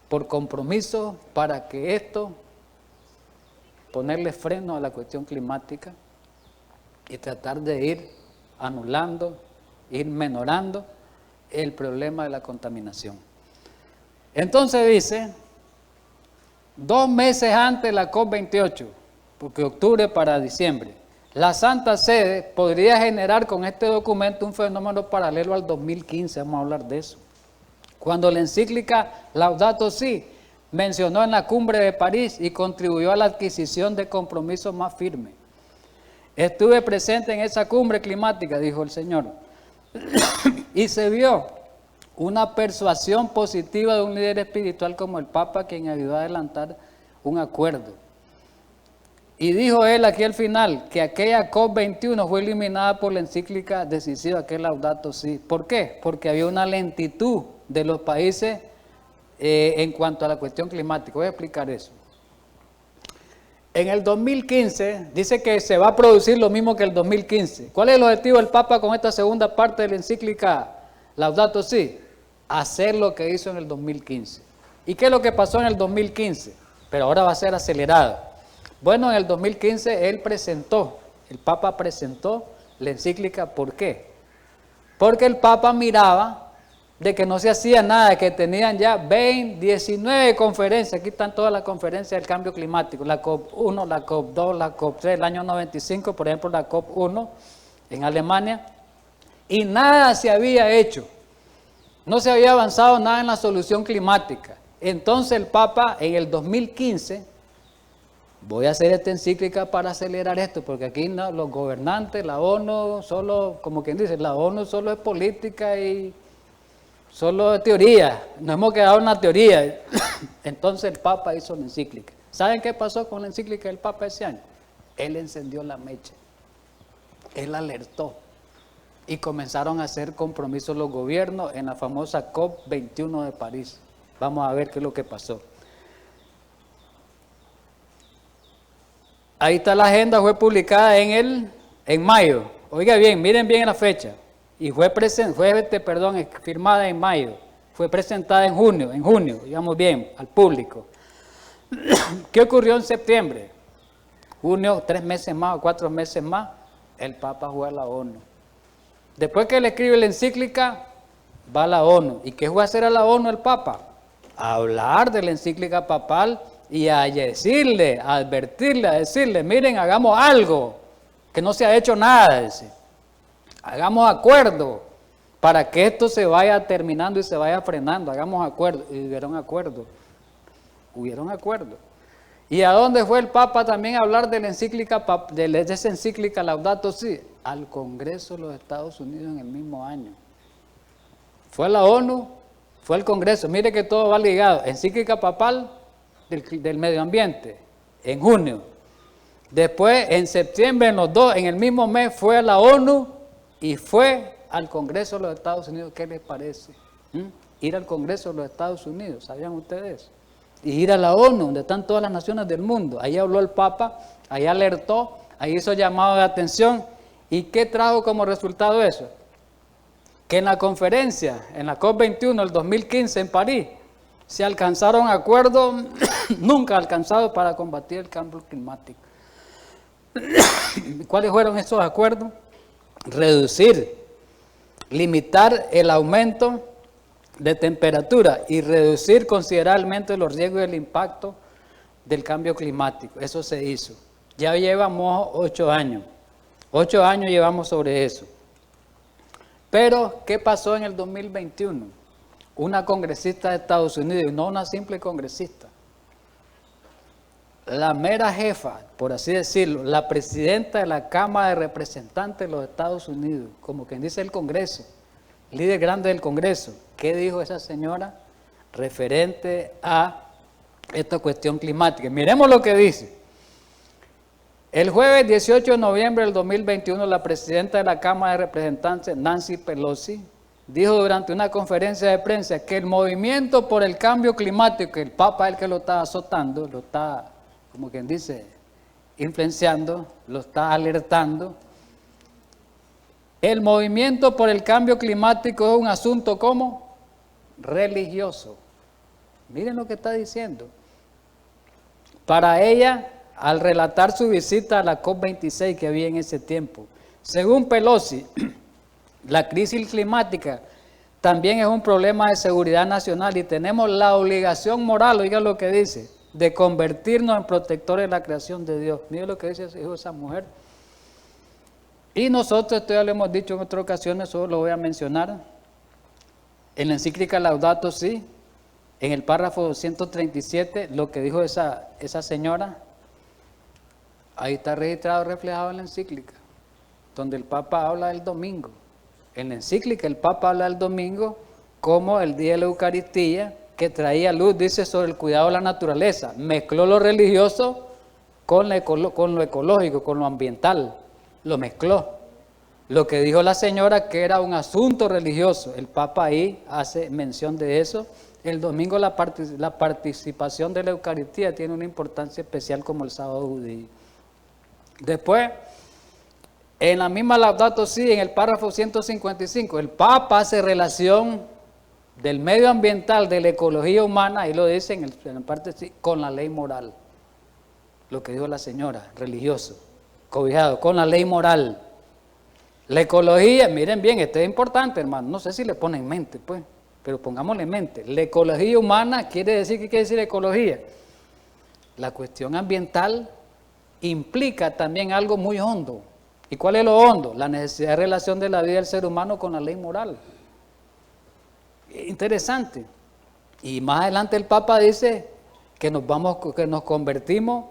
por compromiso para que esto, ponerle freno a la cuestión climática y tratar de ir anulando, ir menorando el problema de la contaminación. Entonces dice, 2 meses antes de la COP28, porque octubre para diciembre, la Santa Sede podría generar con este documento un fenómeno paralelo al 2015, vamos a hablar de eso. Cuando la encíclica Laudato Si mencionó en la cumbre de París y contribuyó a la adquisición de compromisos más firmes. Estuve presente en esa cumbre climática, dijo el Señor, y se vio una persuasión positiva de un líder espiritual como el Papa, quien ayudó a adelantar un acuerdo. Y dijo él aquí al final que aquella COP21 fue eliminada por la encíclica decisiva, que es Laudato Si. ¿Por qué? Porque había una lentitud de los países en cuanto a la cuestión climática. Voy a explicar eso. En el 2015 dice que se va a producir lo mismo que el 2015. ¿Cuál es el objetivo del Papa con esta segunda parte de la encíclica Laudato Si? Hacer lo que hizo en el 2015. ¿Y qué es lo que pasó en el 2015? Pero ahora va a ser acelerado. Bueno, en el 2015 el Papa presentó la encíclica. ¿Por qué? Porque el Papa miraba de que no se hacía nada, que tenían ya 19 conferencias, aquí están todas las conferencias del cambio climático, la COP1, la COP2, la COP3, el año 95, por ejemplo la COP1 en Alemania, y nada se había hecho, no se había avanzado nada en la solución climática. Entonces el Papa en el 2015, voy a hacer esta encíclica para acelerar esto, porque aquí no, los gobernantes, la ONU, solo, como quien dice, la ONU solo es política y solo es teoría, nos hemos quedado en una teoría. Entonces el Papa hizo la encíclica. ¿Saben qué pasó con la encíclica del Papa ese año? Él encendió la mecha, él alertó y comenzaron a hacer compromisos los gobiernos en la famosa COP21 de París. Vamos a ver qué es lo que pasó. Ahí está la agenda, fue publicada en mayo. Oiga bien, miren bien la fecha. Y fue firmada en mayo, fue presentada en junio, digamos bien, al público. ¿Qué ocurrió en septiembre? Junio, 3 meses más o 4 meses más, el Papa fue a la ONU. Después que él escribe la encíclica, va a la ONU. ¿Y qué fue a hacer a la ONU el Papa? A hablar de la encíclica papal y a decirle, a advertirle, a decirle, miren, hagamos algo, que no se ha hecho nada, dice. Hagamos acuerdo para que esto se vaya terminando y se vaya frenando. Hagamos acuerdo. Y hubieron acuerdo. ¿Y a dónde fue el Papa también a hablar de la encíclica, de esa encíclica Laudato Si? Al Congreso de los Estados Unidos en el mismo año. Fue a la ONU, fue al Congreso. Mire que todo va ligado. Encíclica papal del medio ambiente, en junio. Después, en septiembre, en el mismo mes, fue a la ONU y fue al Congreso de los Estados Unidos. ¿Qué les parece? Ir al Congreso de los Estados Unidos, ¿sabían ustedes? Y ir a la ONU, donde están todas las naciones del mundo. Ahí habló el Papa, ahí alertó, ahí hizo llamado de atención. ¿Y qué trajo como resultado eso? Que en la conferencia, en la COP21 del 2015 en París, se alcanzaron acuerdos nunca alcanzados para combatir el cambio climático. ¿Cuáles fueron esos acuerdos? Reducir, limitar el aumento de temperatura y reducir considerablemente los riesgos y el impacto del cambio climático. Eso se hizo. Ya llevamos 8 años. 8 años llevamos sobre eso. Pero, ¿qué pasó en el 2021? Una congresista de Estados Unidos, no una simple congresista, la mera jefa, por así decirlo, la presidenta de la Cámara de Representantes de los Estados Unidos, como quien dice el Congreso, líder grande del Congreso. ¿Qué dijo esa señora referente a esta cuestión climática? Miremos lo que dice. El jueves 18 de noviembre del 2021, la presidenta de la Cámara de Representantes, Nancy Pelosi, dijo durante una conferencia de prensa que el movimiento por el cambio climático, que el Papa es el que lo está azotando, lo está, como quien dice, influenciando, lo está alertando. El movimiento por el cambio climático es un asunto como religioso. Miren lo que está diciendo. Para ella, al relatar su visita a la COP26 que había en ese tiempo, según Pelosi, la crisis climática también es un problema de seguridad nacional y tenemos la obligación moral, oiga lo que dice, de convertirnos en protectores de la creación de Dios. Mire lo que dice esa mujer. Y nosotros, esto ya lo hemos dicho en otras ocasiones, solo lo voy a mencionar. En la encíclica Laudato Si, en el párrafo 237, lo que dijo esa señora, ahí está registrado, reflejado en la encíclica, donde el Papa habla del domingo. En la encíclica el Papa habla del domingo como el día de la Eucaristía, que traía luz, dice, sobre el cuidado de la naturaleza. Mezcló lo religioso con lo ecológico, con lo ambiental. Lo mezcló. Lo que dijo la señora que era un asunto religioso, el Papa ahí hace mención de eso. El domingo la participación de la Eucaristía tiene una importancia especial como el sábado judío. Después, en la misma Laudato Si, en el párrafo 155, el Papa hace relación del medio ambiental, de la ecología humana, ahí lo dice en la parte sí, con la ley moral. Lo que dijo la señora, religioso, cobijado, con la ley moral. La ecología, miren bien, esto es importante, hermano, no sé si le ponen en mente, pues, pero pongámosle en mente. La ecología humana quiere decir, ¿qué quiere decir ecología? La cuestión ambiental implica también algo muy hondo. ¿Y cuál es lo hondo? La necesidad de relación de la vida del ser humano con la ley moral. Interesante. Y más adelante el Papa dice que nos convertimos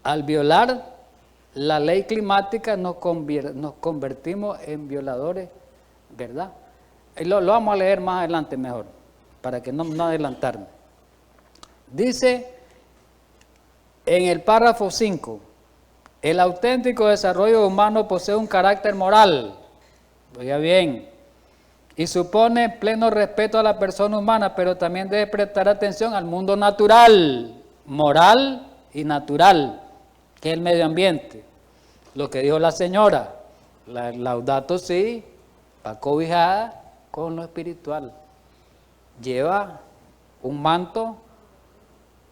al violar la ley climática, nos convertimos en violadores, ¿verdad? Y lo vamos a leer más adelante mejor, para que no adelantarme. Dice en el párrafo 5, el auténtico desarrollo humano posee un carácter moral, oiga bien, y supone pleno respeto a la persona humana, pero también debe prestar atención al mundo natural, moral y natural, que es el medio ambiente. Lo que dijo la señora, la Laudato Si, va cobijada con lo espiritual. Lleva un manto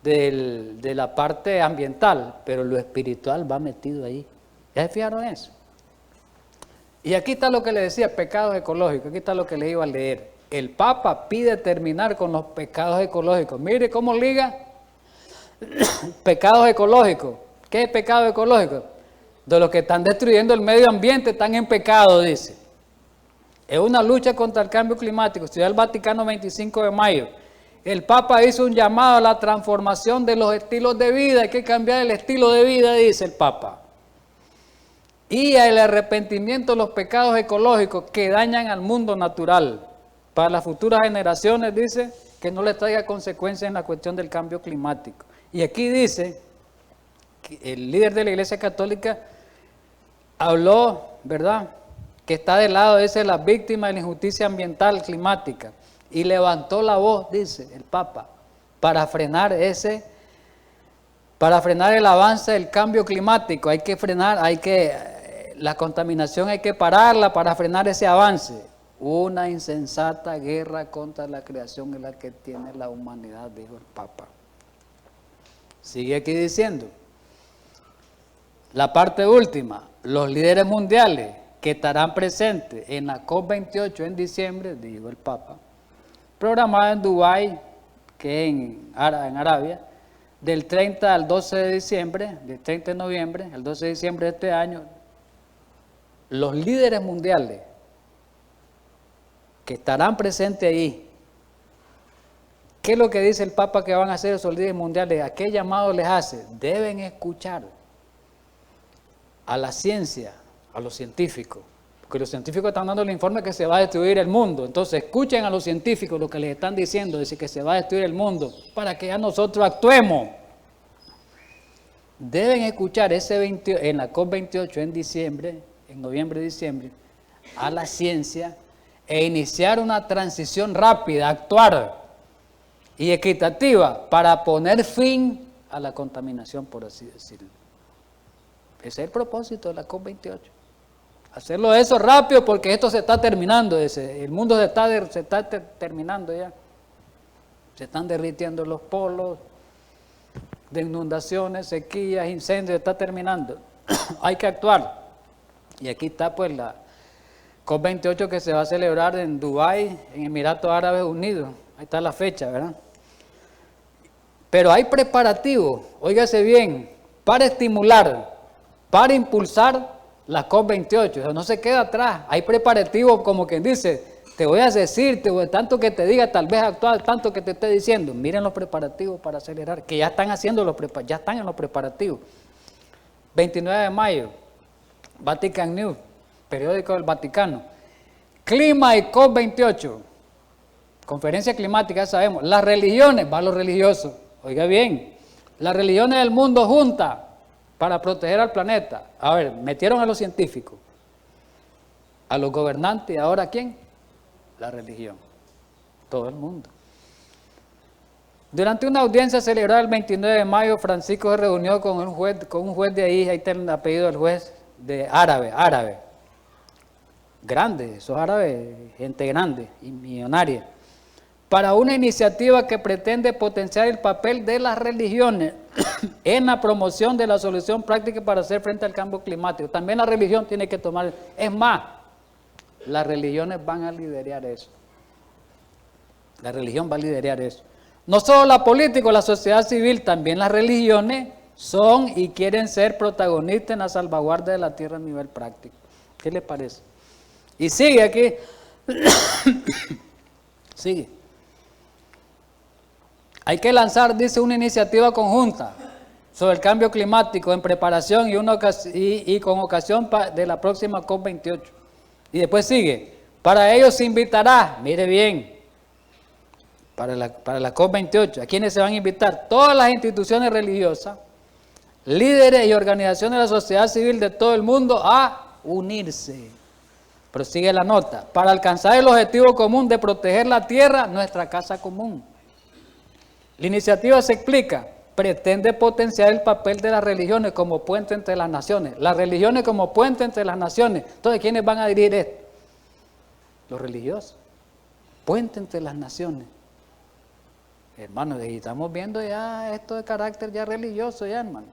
de la parte ambiental, pero lo espiritual va metido ahí. ¿Ya se fijaron en eso? Y aquí está lo que le decía, pecados ecológicos, aquí está lo que le iba a leer. El Papa pide terminar con los pecados ecológicos. Mire cómo liga pecados ecológicos. ¿Qué es pecado ecológico? De los que están destruyendo el medio ambiente, están en pecado, dice. Es una lucha contra el cambio climático. Ciudad del Vaticano, 25 de mayo. El Papa hizo un llamado a la transformación de los estilos de vida. Hay que cambiar el estilo de vida, dice el Papa. Y el arrepentimiento de los pecados ecológicos que dañan al mundo natural. Para las futuras generaciones, dice, que no les traiga consecuencias en la cuestión del cambio climático. Y aquí dice, que el líder de la Iglesia Católica habló, ¿verdad?, que está del lado, dice, las víctimas de la injusticia ambiental climática. Y levantó la voz, dice el Papa, para frenar el avance del cambio climático. Hay que frenar, la contaminación hay que pararla para frenar ese avance. Una insensata guerra contra la creación es la que tiene la humanidad, dijo el Papa. Sigue aquí diciendo, la parte última, los líderes mundiales que estarán presentes en la COP28 en diciembre, dijo el Papa, programada en Dubái, que es en Arabia, del 30 al 12 de diciembre, del 30 de noviembre al 12 de diciembre de este año, los líderes mundiales que estarán presentes ahí, ¿qué es lo que dice el Papa que van a hacer esos líderes mundiales? ¿A qué llamado les hace? Deben escuchar a la ciencia, a los científicos, porque los científicos están dando el informe que se va a destruir el mundo. Entonces escuchen a los científicos lo que les están diciendo, dice que se va a destruir el mundo, para que ya nosotros actuemos. Deben escuchar en la COP28 en diciembre, en noviembre y diciembre, a la ciencia e iniciar una transición rápida, actuar y equitativa para poner fin a la contaminación, por así decirlo. Ese es el propósito de la COP28. Hacerlo eso rápido porque esto se está terminando, el mundo se está terminando ya. Se están derritiendo los polos, de inundaciones, sequías, incendios, está terminando. Hay que actuar. Y aquí está pues COP28 que se va a celebrar en Dubái, en Emiratos Árabes Unidos. Ahí está la fecha, ¿verdad? Pero hay preparativos, óigase bien, para estimular, para impulsar la COP28. O sea, no se queda atrás. Hay preparativos, como quien dice, te voy a decir, tanto que te diga, tal vez actuar, tanto que te esté diciendo. Miren los preparativos para acelerar, que ya están haciendo ya están en los preparativos. 29 de mayo, Vatican News, periódico del Vaticano. Clima y COP28, conferencia climática, ya sabemos. Las religiones, va a los religiosos, oiga bien, las religiones del mundo juntas para proteger al planeta. A ver, metieron a los científicos, a los gobernantes, y ahora ¿quién? La religión, todo el mundo. Durante una audiencia celebrada el 29 de mayo, Francisco se reunió con un juez de ahí está el apellido del juez, de árabe, grande, esos árabes, gente grande y millonaria, para una iniciativa que pretende potenciar el papel de las religiones en la promoción de la solución práctica para hacer frente al cambio climático. También la religión tiene que tomar, es más, las religiones van a liderar eso. La religión va a liderar eso. No solo la política o la sociedad civil, también las religiones son y quieren ser protagonistas en la salvaguarda de la tierra a nivel práctico. ¿Qué le parece? Y sigue aquí. Sigue. Hay que lanzar, dice, una iniciativa conjunta sobre el cambio climático en preparación y con ocasión de la próxima COP28. Y después sigue. Para ello se invitará, mire bien, para la COP28, ¿a quiénes se van a invitar? Todas las instituciones religiosas, líderes y organizaciones de la sociedad civil de todo el mundo a unirse. Prosigue la nota. Para alcanzar el objetivo común de proteger la tierra, nuestra casa común. La iniciativa se explica, pretende potenciar el papel de las religiones como puente entre las naciones. Las religiones como puente entre las naciones. Entonces, ¿quiénes van a dirigir esto? Los religiosos. Puente entre las naciones. Hermanos, estamos viendo ya esto de carácter ya religioso, ya, hermano.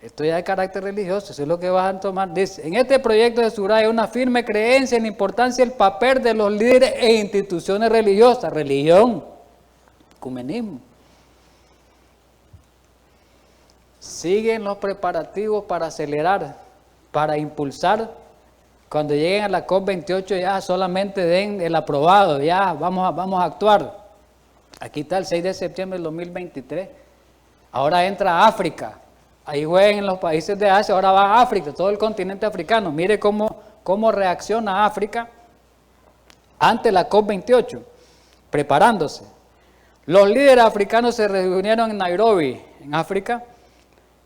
Esto ya de carácter religioso, eso es lo que van a tomar. Dice, en este proyecto de Surah hay una firme creencia en la importancia del papel de los líderes e instituciones religiosas, religión, ecumenismo. Siguen los preparativos para acelerar, para impulsar. Cuando lleguen a la COP28 ya solamente den el aprobado, ya vamos a actuar. Aquí está el 6 de septiembre del 2023. Ahora entra África. Ahí juegan en los países de Asia, ahora va a África, todo el continente africano. Mire cómo reacciona África ante la COP28, preparándose. Los líderes africanos se reunieron en Nairobi, en África,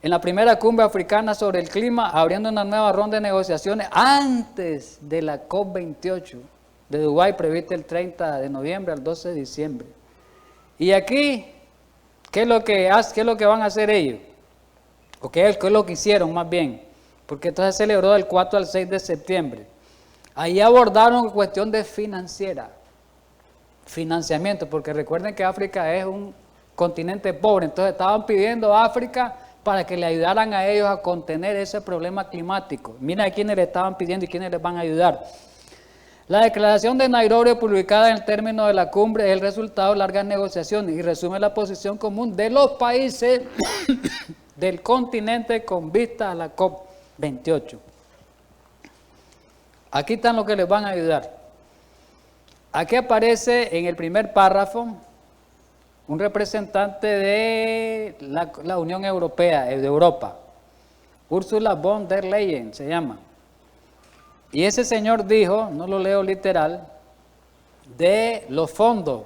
en la primera cumbre africana sobre el clima, abriendo una nueva ronda de negociaciones antes de la COP28 de Dubái, prevista el 30 de noviembre al 12 de diciembre. Y aquí, ¿qué es lo que van a hacer ellos? ¿O qué es lo que hicieron más bien? Porque entonces se celebró del 4 al 6 de septiembre. Ahí abordaron cuestión de financiamiento, porque recuerden que África es un continente pobre, entonces estaban pidiendo a África para que le ayudaran a ellos a contener ese problema climático. Miren a quiénes le estaban pidiendo y quiénes les van a ayudar. La declaración de Nairobi, publicada en el término de la cumbre, es el resultado de largas negociaciones y resume la posición común de los países del continente con vista a la COP28. Aquí están los que les van a ayudar. Aquí aparece en el primer párrafo un representante de la Unión Europea, de Europa, Ursula von der Leyen se llama. Y ese señor dijo, no lo leo literal, de los fondos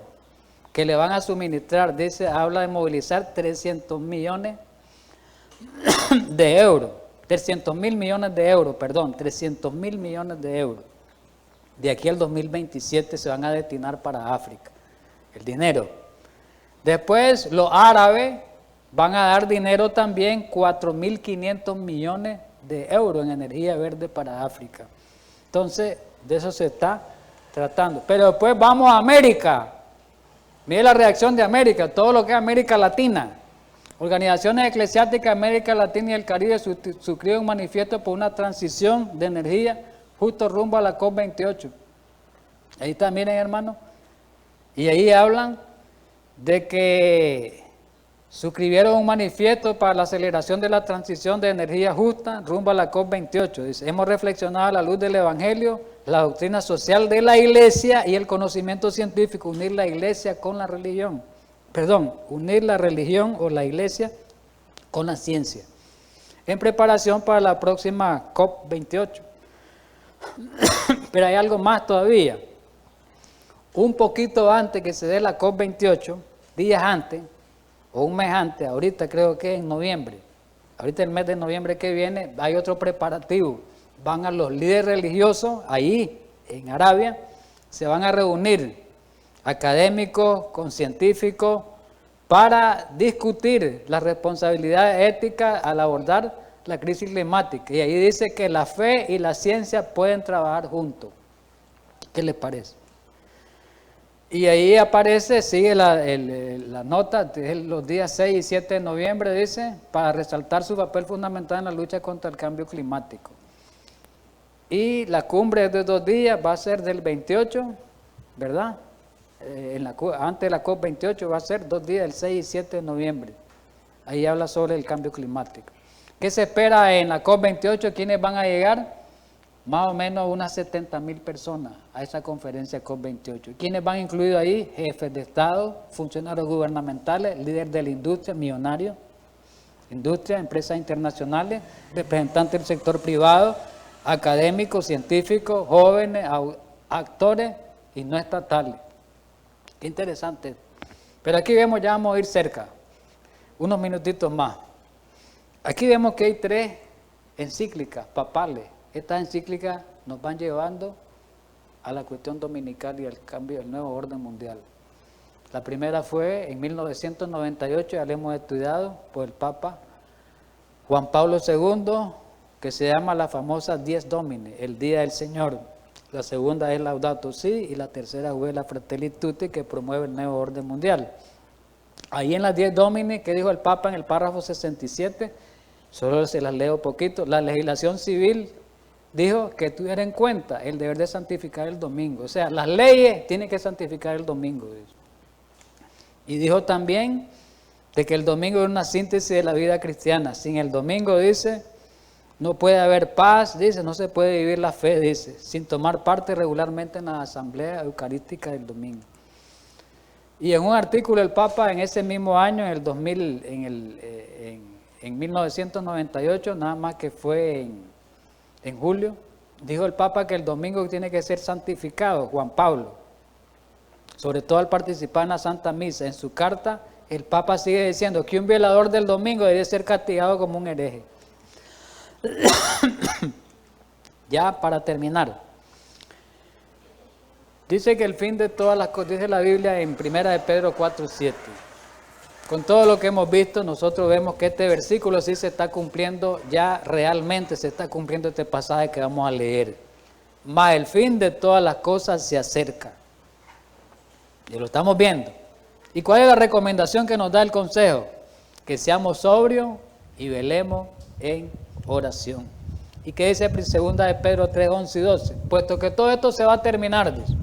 que le van a suministrar, dice, habla de movilizar 300 millones de euros, 300 mil millones de euros, perdón, 300 mil millones de euros. De aquí al 2027 se van a destinar para África, el dinero. Después los árabes van a dar dinero también, 4.500 millones de euros en energía verde para África. Entonces, de eso se está tratando. Pero después vamos a América. Mire la reacción de América, todo lo que es América Latina. Organizaciones eclesiásticas de América Latina y el Caribe suscriben un manifiesto por una transición de energía justo rumbo a la COP28. Ahí está, miren hermano, y ahí hablan de que suscribieron un manifiesto para la aceleración de la transición de energía justa rumbo a la COP28. Dice, hemos reflexionado a la luz del Evangelio, la doctrina social de la Iglesia y el conocimiento científico, unir la Iglesia con la religión. Perdón, unir la religión o la Iglesia con la ciencia, en preparación para la próxima COP28. Pero hay algo más todavía. Un poquito antes que se dé la COP28, días antes, o un mes antes, ahorita creo que en noviembre, ahorita el mes de noviembre que viene, hay otro preparativo. Van a los líderes religiosos, ahí en Arabia, se van a reunir académicos con científicos para discutir las responsabilidades éticas al abordar la crisis climática. Y ahí dice que la fe y la ciencia pueden trabajar juntos. ¿Qué les parece? Y ahí aparece, sigue la nota, los días 6 y 7 de noviembre, dice, para resaltar su papel fundamental en la lucha contra el cambio climático. Y la cumbre es de 2 días, va a ser del 28, ¿verdad? Antes de la COP28 va a ser 2 días, el 6 y 7 de noviembre. Ahí habla sobre el cambio climático. ¿Qué se espera en la COP28? ¿Quiénes van a llegar? Más o menos unas 70,000 personas a esa conferencia COP28. ¿Quiénes van incluidos ahí? Jefes de Estado, funcionarios gubernamentales, líderes de la industria, millonarios, industria, empresas internacionales, representantes del sector privado, académicos, científicos, jóvenes, actores y no estatales. Qué interesante. Pero aquí vemos, ya vamos a ir cerca, unos minutitos más. Aquí vemos que hay 3 encíclicas papales. Estas encíclicas nos van llevando a la cuestión dominical y al cambio del nuevo orden mundial. La primera fue en 1998, ya la hemos estudiado, por el Papa Juan Pablo II, que se llama la famosa Dies Domini, el Día del Señor. La segunda es Laudato Si y la tercera fue la Fratelli Tutti, que promueve el nuevo orden mundial. Ahí en la Dies Domini, que dijo el Papa en el párrafo 67, solo se las leo poquito, la legislación civil dijo que tuviera en cuenta el deber de santificar el domingo. O sea, las leyes tienen que santificar el domingo. Y dijo también de que el domingo es una síntesis de la vida cristiana. Sin el domingo, dice, no puede haber paz, dice, no se puede vivir la fe, dice, sin tomar parte regularmente en la asamblea eucarística del domingo. Y en un artículo el Papa en ese mismo año, en el 2000, en 1998, nada más que fue en julio, dijo el Papa que el domingo tiene que ser santificado, Juan Pablo, sobre todo al participar en la Santa Misa. En su carta, el Papa sigue diciendo que un violador del domingo debe ser castigado como un hereje. Ya para terminar, dice que el fin de todas las cosas, dice la Biblia en 1 de Pedro 4:7. Con todo lo que hemos visto, nosotros vemos que este versículo sí se está cumpliendo, ya realmente se está cumpliendo este pasaje que vamos a leer. Mas el fin de todas las cosas se acerca. Y lo estamos viendo. ¿Y cuál es la recomendación que nos da el consejo? Que seamos sobrios y velemos en oración. ¿Y qué dice 2 de Pedro 3:11 y 12? Puesto que todo esto se va a terminar, dice.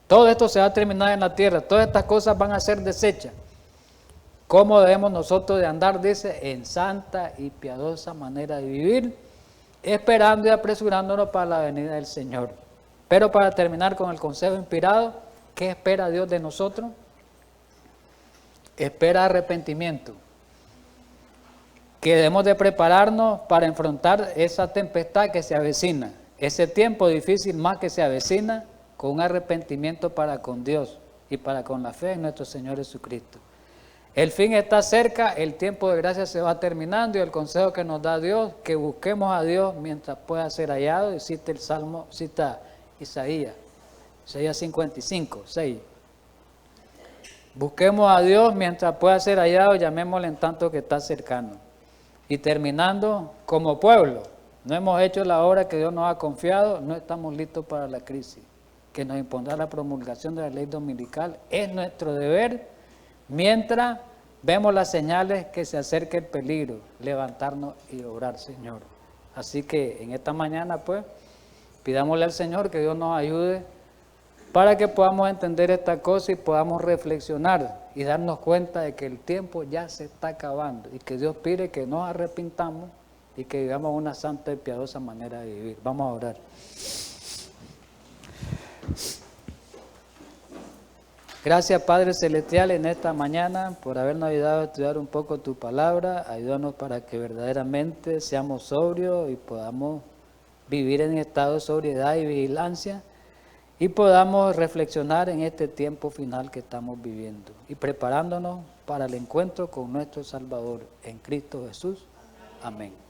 Todo esto se va a terminar en la tierra, todas estas cosas van a ser desechas. ¿Cómo debemos nosotros de andar? Dice, en santa y piadosa manera de vivir, esperando y apresurándonos para la venida del Señor. Pero para terminar con el consejo inspirado, ¿qué espera Dios de nosotros? Espera arrepentimiento. Que debemos de prepararnos para enfrentar esa tempestad que se avecina, ese tiempo difícil más que se avecina, con un arrepentimiento para con Dios y para con la fe en nuestro Señor Jesucristo. El fin está cerca, el tiempo de gracia se va terminando y el consejo que nos da Dios, que busquemos a Dios mientras pueda ser hallado, y cita el Salmo, cita Isaías 55, 6. Busquemos a Dios mientras pueda ser hallado, llamémosle en tanto que está cercano. Y terminando, como pueblo, no hemos hecho la obra que Dios nos ha confiado, no estamos listos para la crisis que nos impondrá la promulgación de la ley dominical. Es nuestro deber, mientras vemos las señales que se acerca el peligro, levantarnos y obrar, Señor. Así que en esta mañana, pues, Pidámosle al Señor que Dios nos ayude para que podamos entender esta cosa y podamos reflexionar y darnos cuenta de que el tiempo ya se está acabando y que Dios pide que nos arrepintamos y que vivamos una santa y piadosa manera de vivir. Vamos a orar. Gracias, Padre Celestial, en esta mañana por habernos ayudado a estudiar un poco tu palabra. Ayúdanos para que verdaderamente seamos sobrios y podamos vivir en estado de sobriedad y vigilancia y podamos reflexionar en este tiempo final que estamos viviendo y preparándonos para el encuentro con nuestro Salvador en Cristo Jesús. Amén.